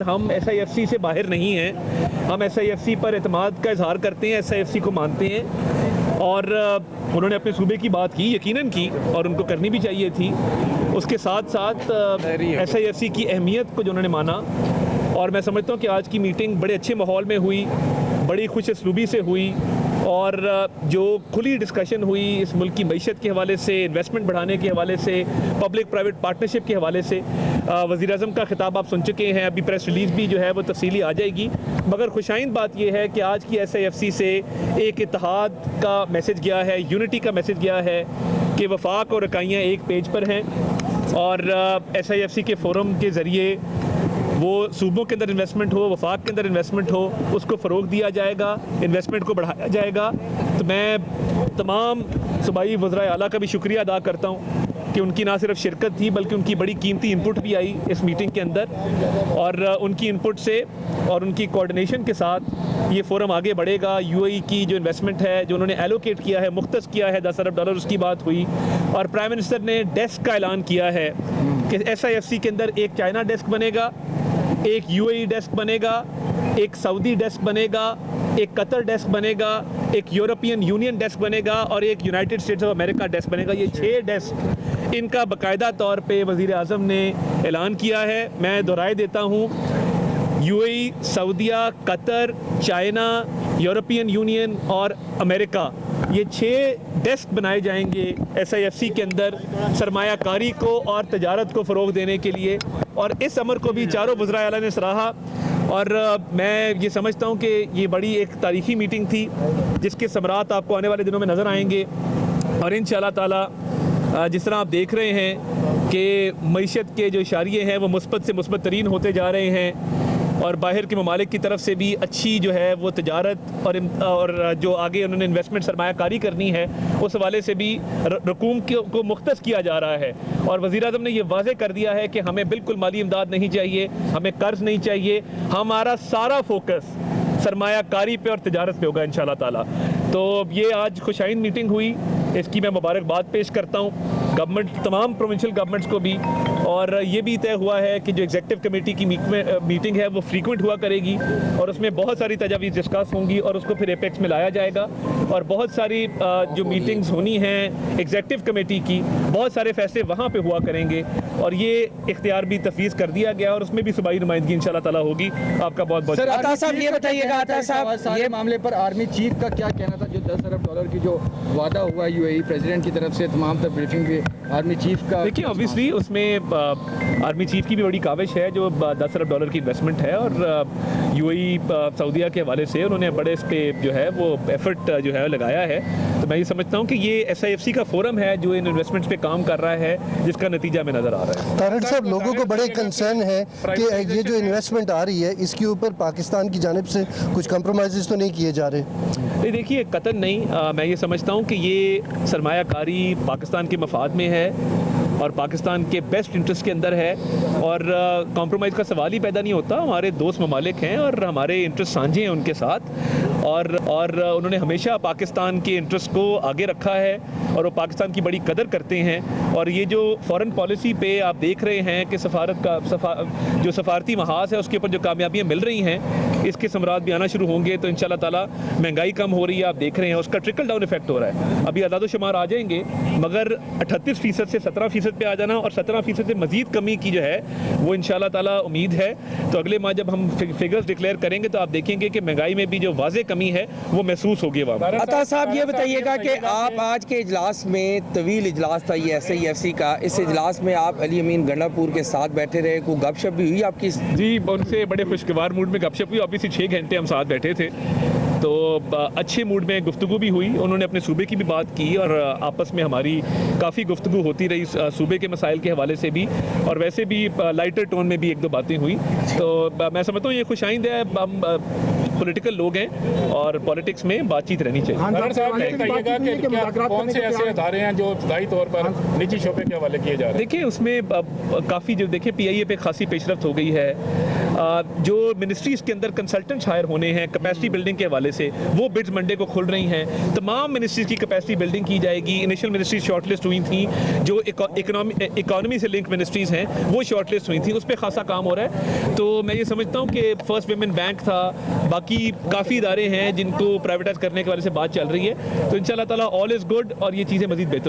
हम SIFC से बाहर नहीं हैं। हम SIFC पर एतमाद का इजहार करते हैं, SIFC को मानते हैं और उन्होंने अपने सूबे की बात की, यकीनन की, और उनको करनी भी चाहिए थी। उसके साथ साथ SIFC की अहमियत को जो उन्होंने माना, और मैं समझता हूँ कि आज की मीटिंग बड़े अच्छे माहौल में हुई, बड़ी खुश असलूबी से हुई और जो खुली डिस्कशन हुई इस मुल्क की मईशत के हवाले से, इन्वेस्टमेंट बढ़ाने के हवाले से, पब्लिक प्राइवेट पार्टनरशिप के हवाले से। वज़ीर-ए-आज़म का खिताब आप सुन चुके हैं, अभी प्रेस रिलीज़ भी जो है वो तफसीली आ जाएगी। मगर खुशाइंद बात यह है कि आज की SIFC से एक इत्तेहाद का मैसेज गया है, यूनिटी का मैसेज गया है कि वफाक और इकाइयाँ एक पेज पर हैं और SIFC के फोरम के ज़रिए वो सूबों के अंदर इन्वेस्टमेंट हो, वफाक के अंदर इन्वेस्टमेंट हो, उसको फ़रोग़ दिया जाएगा, इन्वेस्टमेंट को बढ़ाया जाएगा। तो मैं तमाम सूबाई वज़राए आला का भी शुक्रिया अदा करता हूँ कि उनकी ना सिर्फ शिरकत थी बल्कि उनकी बड़ी कीमती इनपुट भी आई इस मीटिंग के अंदर, और उनकी इनपुट से और उनकी कोऑर्डिनेशन के साथ ये फोरम आगे बढ़ेगा। UAE की जो इन्वेस्टमेंट है, जो उन्होंने एलोकेट किया है, मुख्तस किया है $10 अरब, उसकी बात हुई। और प्राइम मिनिस्टर ने डेस्क का ऐलान किया है कि SIFC के अंदर एक चाइना डेस्क बनेगा, एक UAE डेस्क बनेगा, एक सऊदी डेस्क बनेगा, एक कतर डेस्क बनेगा, एक यूरोपियन यूनियन डेस्क बनेगा और एक United states of America desk बनेगा। ये 6 डेस्क इनका बाकायदा तौर पे वज़ीर-ए-आज़म ने ऐलान किया है। मैं दोहराए देता हूँ, UAE, सऊदिया, कतर, चाइना, यूरोपियन यूनियन और अमेरिका, ये 6 डेस्क बनाए जाएंगे SIFC के अंदर सरमायाकारी को और तजारत को फ़रोग़ देने के लिए। और इस अमर को भी चारों वज़राए आला ने सराहा और मैं ये समझता हूँ कि ये बड़ी एक तारीख़ी मीटिंग थी जिसके समरात आपको आने वाले दिनों में नज़र आएंगे। और इंशाअल्लाह ताला जिस तरह आप देख रहे हैं कि मईशत के जो इशारे हैं वो मुस्बत से मुस्बत तरीन होते जा रहे हैं और बाहर के ममालिक की तरफ से भी अच्छी जो है वो तजारत और जो आगे उन्होंने इन्वेस्टमेंट सरमायाकारी करनी है उस हवाले से भी रकूम को मुख्तस किया जा रहा है। और वज़ीर-ए-आज़म ने ये वाज़े कर दिया है कि हमें बिल्कुल माली इमदाद नहीं चाहिए, हमें कर्ज़ नहीं चाहिए, हमारा सारा फोकस सरमायाकारी पे और तजारत पे होगा इंशाअल्लाह ताला। तो ये आज खुशाइन मीटिंग हुई, इसकी मैं मुबारकबाद पेश करता हूँ गवर्नमेंट, तमाम प्रोविंशियल गवर्नमेंट्स को भी। और ये भी तय हुआ है कि जो एग्जीक्यूटिव कमेटी की मीटिंग है वो फ्रीक्वेंट हुआ करेगी और उसमें बहुत सारी तजावीज़ डिस्कस होंगी और उसको फिर एपेक्स में लाया जाएगा। और बहुत सारी जो मीटिंग्स होनी हैं एग्जीक्यूटिव कमेटी की, बहुत सारे फैसले वहाँ पे हुआ करेंगे और ये इख्तियार भी तफवीज़ कर दिया गया और उसमें भी सूबाई नुमाइंदगी इंशाअल्लाह ताला होगी। आपका बहुत बहुत सर, अता साहब ये बताइएगा, अता साहब ये मामले पर आर्मी चीफ का क्या कहना था? जो $10 अरब की जो वादा हुआ UAE प्रेसिडेंट की तरफ से, तमाम तक ब्रीफिंग भी आर्मी चीफ का। देखिए, ऑब्वियसली उसमें आर्मी चीफ की भी बड़ी काविश है, जो $10 अरब की इन्वेस्टमेंट है और UAE सऊदिया के हवाले से उन्होंने बड़े इस पे जो है वो एफर्ट जो है लगाया है। तो मैं ये समझता हूँ कि ये SIFC का फोरम है जो इन इन्वेस्टमेंट्स पे काम कर रहा है, जिसका नतीजा में नज़र आ रहा है। तारिक साहब, लोगों को बड़े कंसर्न है कि ये जो इन्वेस्टमेंट आ रही है इसके ऊपर पाकिस्तान की जानिब से कुछ कंप्रोमाइज़ तो नहीं किए जा रहे? नहीं, देखिए, कतई नहीं। मैं ये समझता हूँ कि ये सरमायाकारी पाकिस्तान के मफाद में है और पाकिस्तान के बेस्ट इंटरेस्ट के अंदर है और कॉम्प्रोमाइज़ का सवाल ही पैदा नहीं होता। हमारे दोस्त ममालिक हैं और हमारे इंटरेस्ट साझे हैं उनके साथ और उन्होंने हमेशा पाकिस्तान के इंटरेस्ट को आगे रखा है और वो पाकिस्तान की बड़ी कदर करते हैं। और ये जो फॉरेन पॉलिसी पे आप देख रहे हैं कि जो सफारती महाज है उसके ऊपर जो कामयाबियाँ मिल रही हैं, इसके समरात भी आना शुरू होंगे। तो इंशाअल्लाह ताला महंगाई कम हो रही है, आप देख रहे हैं, उसका ट्रिकल डाउन इफेक्ट हो रहा है। अभी आदाद शुमार आ जाएंगे मगर 38% से 17% पे आ जाना और 17% से मजीद कमी की जो है वो इंशाअल्लाह ताला उम्मीद है। तो अगले माह जब हम फिगर्स डिक्लेयर करेंगे तो आप देखेंगे कि महंगाई में भी जो वाज़े कमी है वो महसूस होगी वहाँ। अता साहब ये बताइएगा कि आप आज के इजलास में, तवील इजलास था ये SIFC का, इस इजलास में आप अली अमीन गंडापुर के साथ बैठे रहे, कोई गपशप भी हुई आपकी? जी, उनसे बड़े खुशगवार मूड में गपशप हुई। ऑब्वियसली 6 घंटे हम साथ बैठे थे तो अच्छे मूड में गुफ्तगू भी हुई। उन्होंने अपने सूबे की भी बात की और आपस में हमारी काफ़ी गुफ्तगू होती रही सूबे के मसाइल के हवाले से भी और वैसे भी लाइटर टोन में भी 1-2 बातें हुई। तो मैं समझता हूँ ये खुशाइंद है। हम पॉलिटिकल लोग हैं और पॉलिटिक्स में बातचीत रहनी चाहिए। कौन से ऐसे अदारे हैं जो इब्तदाई तौर पर निजी शोबे के हवाले किए जा रहे हैं? देखिए, उसमें काफ़ी जो देखिए PIA पे खासी पेशरफ्त हो गई है। जो मिनिस्ट्रीज़ के अंदर कंसल्टेंट हायर होने हैं कैपेसिटी बिल्डिंग के हवाले से, वो बिड्स मंडे को खुल रही हैं। तमाम मिनिस्ट्रीज़ की कैपेसिटी बिल्डिंग की जाएगी। इनिशियल मिनिस्ट्रीज शॉर्टलिस्ट हुई थी, जो इकोनॉमी से लिंक मिनिस्ट्रीज़ हैं वो शॉर्टलिस्ट हुई थी, उस पर खासा काम हो रहा है। तो मैं ये समझता हूँ कि फर्स्ट पेमेंट बैंक था, बाकी काफ़ी इदारे हैं जिनको प्राइवेटाइज करने के बारे से बात चल रही है। तो इंशाल्लाह ताला ऑल इज़ गुड और ये चीज़ें मज़ीद बेहतर होंगी।